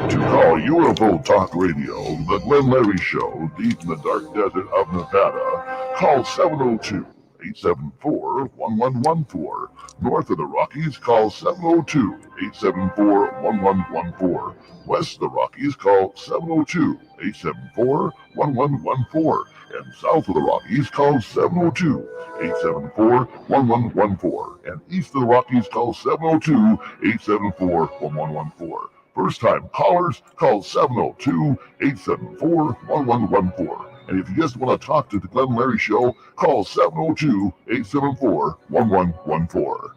To call UFO Talk Radio, the Glenn Larry Show, deep in the dark desert of Nevada, call 702-874-1114. North of the Rockies, call 702-874-1114. West of the Rockies, call 702-874-1114. And south of the Rockies, call 702-874-1114. And east of the Rockies, call 702-874-1114. First-time callers, call 702-874-1114. And if you just want to talk to the Glenn Larry Show, call 702-874-1114.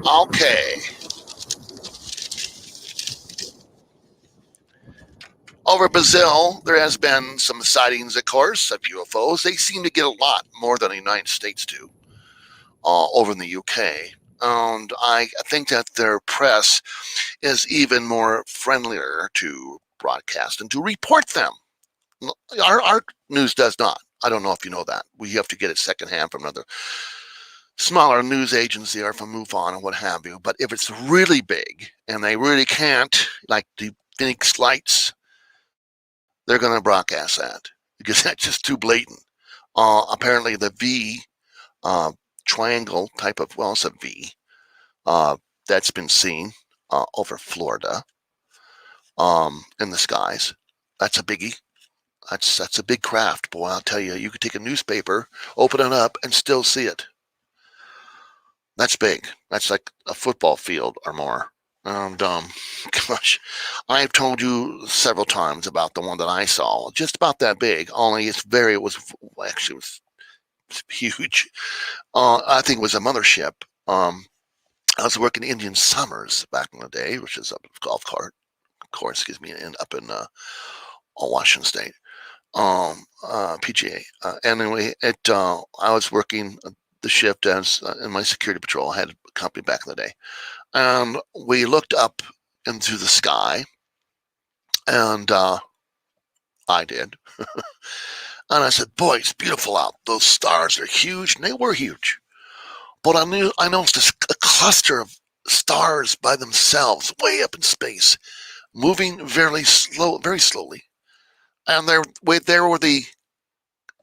Okay. Over Brazil, there has been some sightings, of course, of UFOs. They seem to get a lot more than the United States do over in the UK. And I think that their press is even more friendlier to broadcast and to report them. Our news does not. I don't know if you know that. We have to get it secondhand from another smaller news agency or from MoveOn or what have you. But if it's really big and they really can't, like the Phoenix Lights, they're going to broadcast that because that's just too blatant. Apparently the V triangle type of, well, it's a V, that's been seen over Florida in the skies. That's a biggie. That's a big craft, boy. I'll tell you, you could take a newspaper, open it up, and still see it. That's big. That's like a football field or more. Gosh, I've told you several times about the one that I saw, just about that big. Only it was huge. I think it was a mothership. I was working Indian Summers back in the day, which is up golf course, up in Washington State, PGA. Anyway, I was working the shift as in my security patrol. I had a company back in the day, and we looked up into the sky, and I did, and I said, "Boy, it's beautiful out. Those stars are huge," and they were huge. But I noticed a cluster of stars by themselves, way up in space, moving very slowly. And there were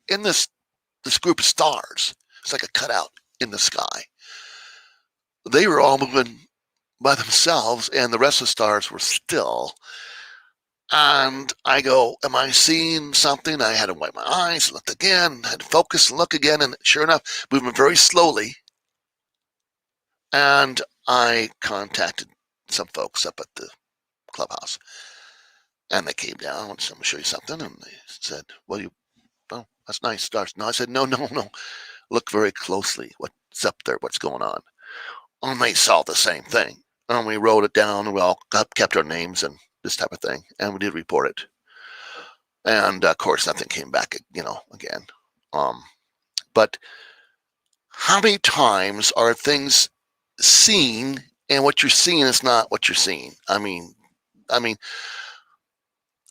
in this group of stars. It's like a cutout in the sky. They were all moving by themselves, and the rest of the stars were still. And I go, am I seeing something? I had to wipe my eyes, look again, had to focus and look again, and sure enough, moving very slowly. And I contacted some folks up at the clubhouse, and they came down and said, "I'm gonna show you something." And they said, "Oh, that's nice stars." No, I said, no. Look very closely. What's up there? What's going on? And they saw the same thing. And we wrote it down, and we all kept our names and this type of thing, and we did report it. And of course, nothing came back, again. But how many times are things seen, and what you're seeing is not what you're seeing? I mean,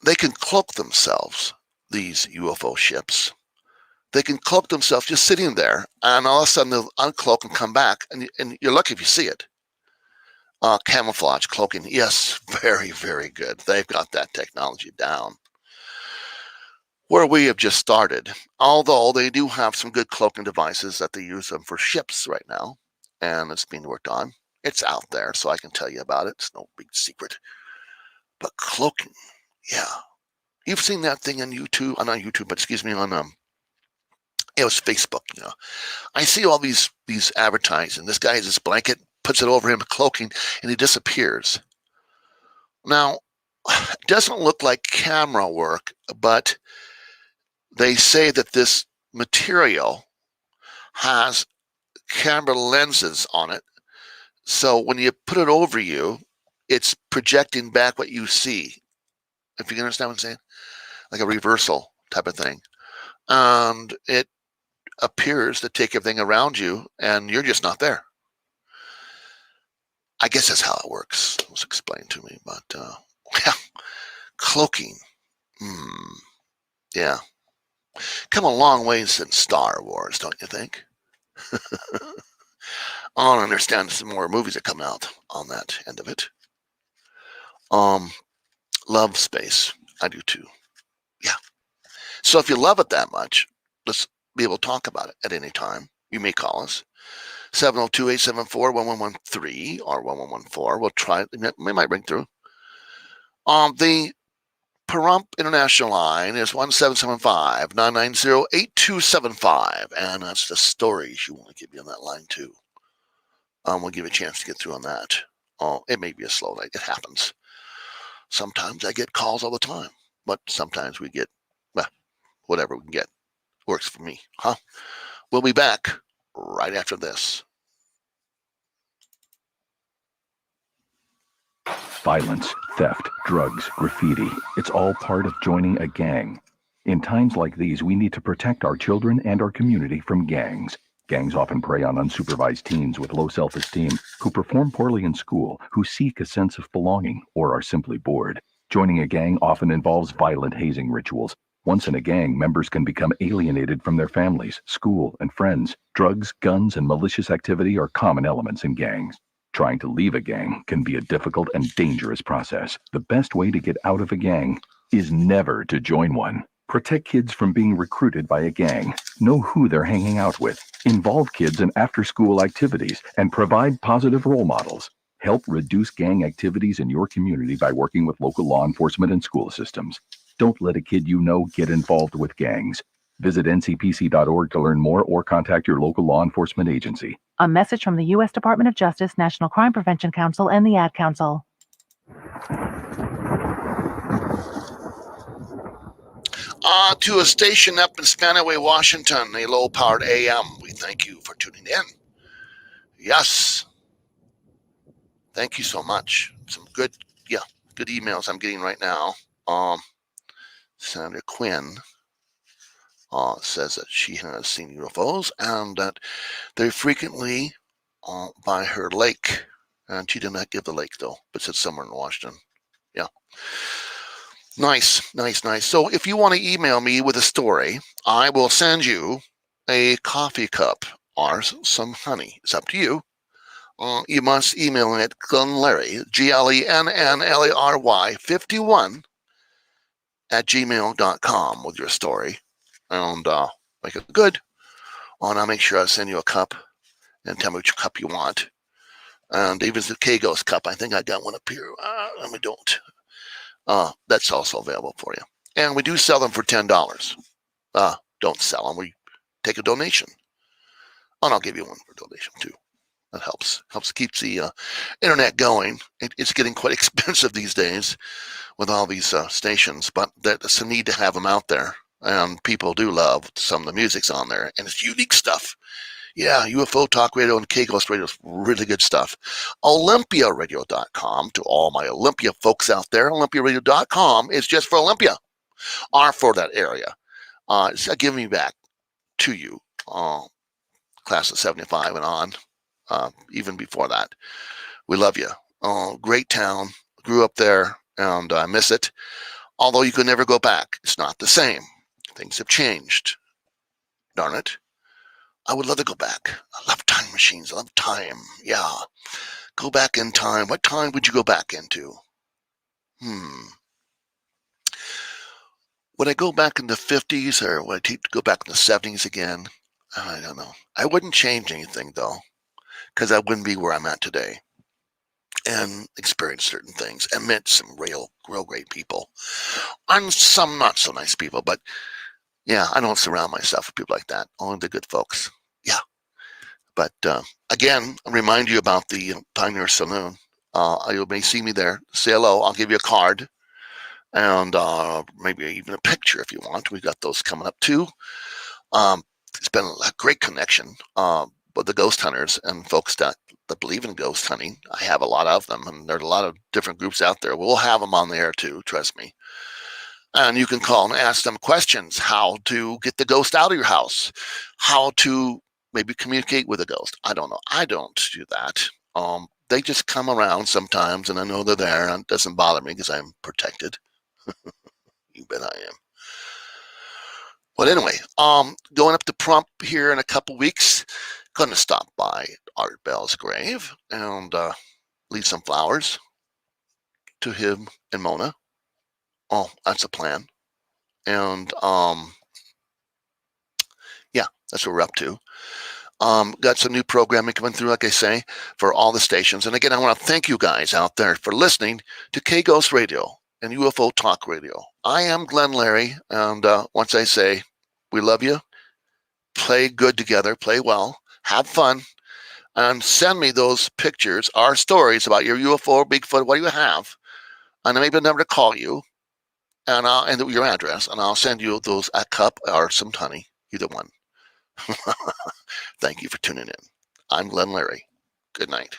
they can cloak themselves, these UFO ships. They can cloak themselves just sitting there, and all of a sudden they'll uncloak and come back, and you're lucky if you see it. Camouflage cloaking, yes, very, very good. They've got that technology down. Where we have just started, although they do have some good cloaking devices that they use them for ships right now, and it's being worked on. It's out there, so I can tell you about it. It's no big secret. But cloaking, yeah. You've seen that thing on YouTube, not YouTube, but excuse me, on it was Facebook, I see all these advertising. This guy has this blanket, puts it over him, cloaking, and he disappears. Now, it doesn't look like camera work, but they say that this material has camera lenses on it. So when you put it over you, it's projecting back what you see. If you can understand what I'm saying? Like a reversal type of thing. And it appears to take everything around you and you're just not there. I guess that's how it works. It was explained to me, but yeah, cloaking. Yeah. Come a long way since Star Wars, don't you think? I don't understand some more movies that come out on that end of it. Love space. I do too. Yeah. So if you love it that much, let's be able to talk about it at any time. You may call us 702-874-1113 or 1114. We'll try. We might ring through. The Pahrump International line is 1775-990-8275, and that's the stories you want to give me on that line too. We'll give you a chance to get through on that. It may be a slow night. It happens. Sometimes I get calls all the time, but sometimes we get, well, whatever we can get. Works for me, huh? We'll be back right after this. Violence, theft, drugs, graffiti. It's all part of joining a gang. In times like these, we need to protect our children and our community from gangs. Gangs often prey on unsupervised teens with low self-esteem, who perform poorly in school, who seek a sense of belonging, or are simply bored. Joining a gang often involves violent hazing rituals. Once in a gang, members can become alienated from their families, school, and friends. Drugs, guns, and malicious activity are common elements in gangs. Trying to leave a gang can be a difficult and dangerous process. The best way to get out of a gang is never to join one. Protect kids from being recruited by a gang. Know who they're hanging out with. Involve kids in after-school activities and provide positive role models. Help reduce gang activities in your community by working with local law enforcement and school systems. Don't let a kid you know get involved with gangs. Visit ncpc.org to learn more or contact your local law enforcement agency. A message from the U.S. Department of Justice, National Crime Prevention Council, and the Ad Council. To a station up in Spanaway, Washington, a low-powered AM. We thank you for tuning in. Yes. Thank you so much. Some good emails I'm getting right now. Senator Quinn says that she has seen UFOs and that they frequently by her lake. And she did not give the lake, though, but said somewhere in Washington. Yeah. Nice. So if you want to email me with a story, I will send you a coffee cup or some honey. It's up to you. You must email me at Glenlarry, GLENNLARY 51 at gmail.com with your story. And make it good. And I'll make sure I send you a cup and tell me which cup you want. And even the K-Ghost cup, I think I got one up here. We don't. That's also available for you. And we do sell them for $10. Don't sell them. We take a donation. And I'll give you one for donation too. That helps keep the internet going. It's getting quite expensive these days with all these stations, but there's a need to have them out there. And people do love some of the music's on there. And it's unique stuff. Yeah, UFO Talk Radio and K-Ghost Radio is really good stuff. OlympiaRadio.com, to all my Olympia folks out there, OlympiaRadio.com is just for Olympia, or for that area. It's giving me back to you, class of 75 and on, even before that. We love you. Great town. Grew up there, and I miss it. Although you could never go back. It's not the same. Things have changed. Darn it. I would love to go back. I love time machines. I love time. Yeah. Go back in time. What time would you go back into? Would I go back in the 50s or would I go back in the 70s again? I don't know. I wouldn't change anything, though, because I wouldn't be where I'm at today and experience certain things and met some real great people. And some not so nice people, but yeah, I don't surround myself with people like that. Only the good folks. Yeah. But again, I remind you about the Pioneer Saloon. You may see me there. Say hello. I'll give you a card and maybe even a picture if you want. We got those coming up too. It's been a great connection with the ghost hunters and folks that believe in ghost hunting. I have a lot of them, and there's a lot of different groups out there. We'll have them on the air too. Trust me. And you can call and ask them questions, how to get the ghost out of your house, how to maybe communicate with a ghost. I don't know. I don't do that. They just come around sometimes, and I know they're there, and it doesn't bother me because I'm protected. You bet I am. But anyway, going up to Prump here in a couple weeks, going to stop by Art Bell's grave and leave some flowers to him and Mona. Oh, that's a plan. And yeah, that's what we're up to. Got some new programming coming through, like I say, for all the stations. And again, I want to thank you guys out there for listening to K-Ghost Radio and UFO Talk Radio. I am Glenn Larry, and once I say, we love you, play good together, play well, have fun, and send me those pictures or stories about your UFO, Bigfoot, what do you have, and maybe a number to call you, and your address, and I'll send you those a cup or some honey, either one. Thank you for tuning in. I'm Glenn Larry. Good night.